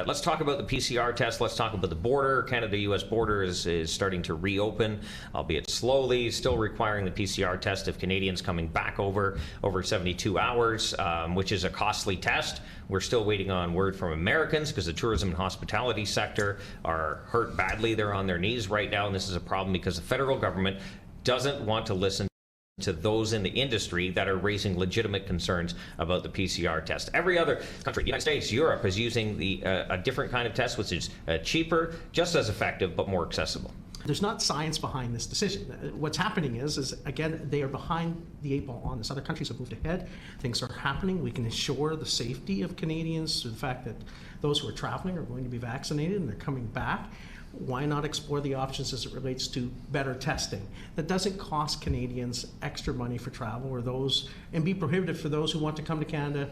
Let's talk about the PCR test. Let's talk about the border. Canada-U.S. border is starting to reopen, albeit slowly, still requiring the PCR test of Canadians coming back over 72 hours, which is a costly test. We're still waiting on word from Americans because the tourism and hospitality sector are hurt badly. They're on their knees right now, and this is a problem because the federal government doesn't want to listen to those in the industry that are raising legitimate concerns about the PCR test. Every other country, United States, Europe, is using a different kind of test, which is cheaper, just as effective, but more accessible. There's not science behind this decision. What's happening is again, they are behind the 8 ball on this. Other countries have moved ahead. Things are happening. We can ensure the safety of Canadians through the fact that those who are traveling are going to be vaccinated and they're coming back. Why not explore the options as it relates to better testing that doesn't cost Canadians extra money for travel or those, and be prohibitive for those who want to come to Canada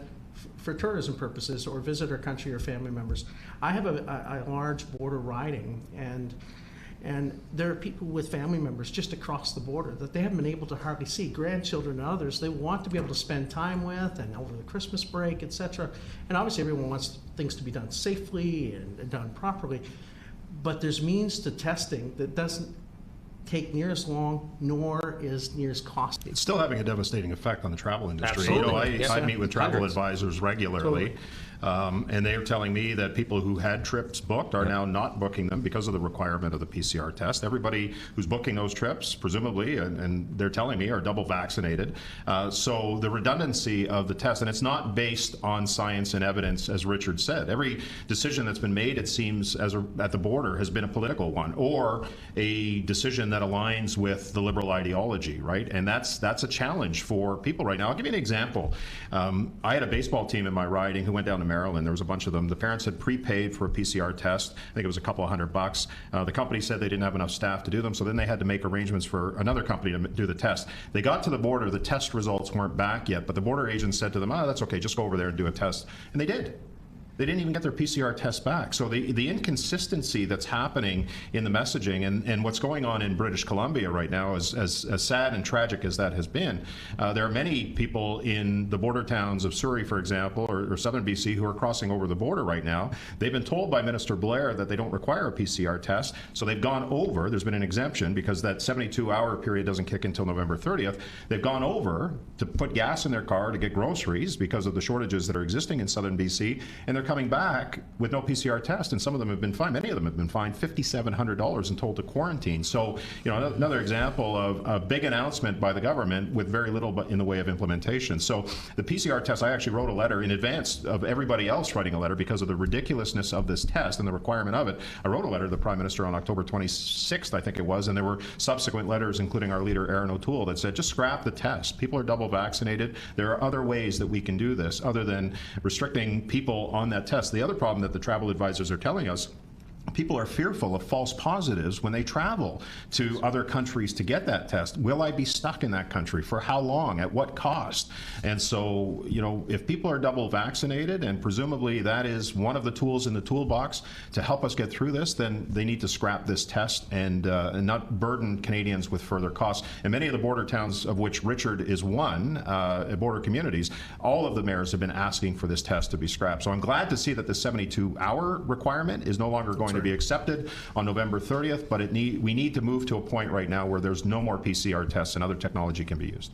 for tourism purposes or visit our country or family members. I have a large border riding, and there are people with family members just across the border that they haven't been able to hardly see, grandchildren and others they want to be able to spend time with, and over the Christmas break, etc. And obviously everyone wants things to be done safely and done properly. But there's means to testing that doesn't take near as long, nor is near as costly. It's still having a devastating effect on the travel industry. Absolutely. You know, I meet with travel advisors regularly. Totally. And they are telling me that people who had trips booked are now not booking them because of the requirement of the PCR test. Everybody who's booking those trips, presumably, and they're telling me, are double vaccinated. So the redundancy of the test, and it's not based on science and evidence, as Richard said. Every decision that's been made, it seems, at the border has been a political one, or a decision that aligns with the liberal ideology, right? And that's a challenge for people right now. I'll give you an example. I had a baseball team in my riding who went down to Maryland. There was a bunch of them. The parents had prepaid for a PCR test. I think it was a couple of $100. The company said they didn't have enough staff to do them, so then they had to make arrangements for another company to do the test. They got to the border. The test results weren't back yet, but the border agent said to them, "Oh, that's okay. Just go over there and do a test." And they did. They didn't even get their PCR test back. So the inconsistency that's happening in the messaging and what's going on in British Columbia right now, as sad and tragic as that has been, there are many people in the border towns of Surrey, for example, or southern BC, who are crossing over the border right now. They've been told by Minister Blair that they don't require a PCR test, so they've gone over. There's been an exemption because that 72-hour period doesn't kick until November 30th. They've gone over to put gas in their car to get groceries because of the shortages that are existing in southern BC, and they're coming back with no PCR test, and some of them have been fined. Many of them have been fined $5,700 and told to quarantine. So, you know, another example of a big announcement by the government with very little in the way of implementation. So the PCR test, I actually wrote a letter in advance of everybody else writing a letter because of the ridiculousness of this test and the requirement of it. I wrote a letter to the Prime Minister on October 26th, I think it was, and there were subsequent letters, including our leader Aaron O'Toole, that said just scrap the test. People are double vaccinated. There are other ways that we can do this other than restricting people on that test. The other problem that the travel advisors are telling us, people are fearful of false positives when they travel to other countries to get that test. Will I be stuck in that country? For how long? At what cost? And so, you know, if people are double vaccinated, and presumably that is one of the tools in the toolbox to help us get through this, then they need to scrap this test and not burden Canadians with further costs. And many of the border towns, of which Richard is one, border communities, all of the mayors have been asking for this test to be scrapped. So I'm glad to see that the 72-hour requirement is no longer going to be accepted on November 30th, but we need to move to a point right now where there's no more PCR tests and other technology can be used.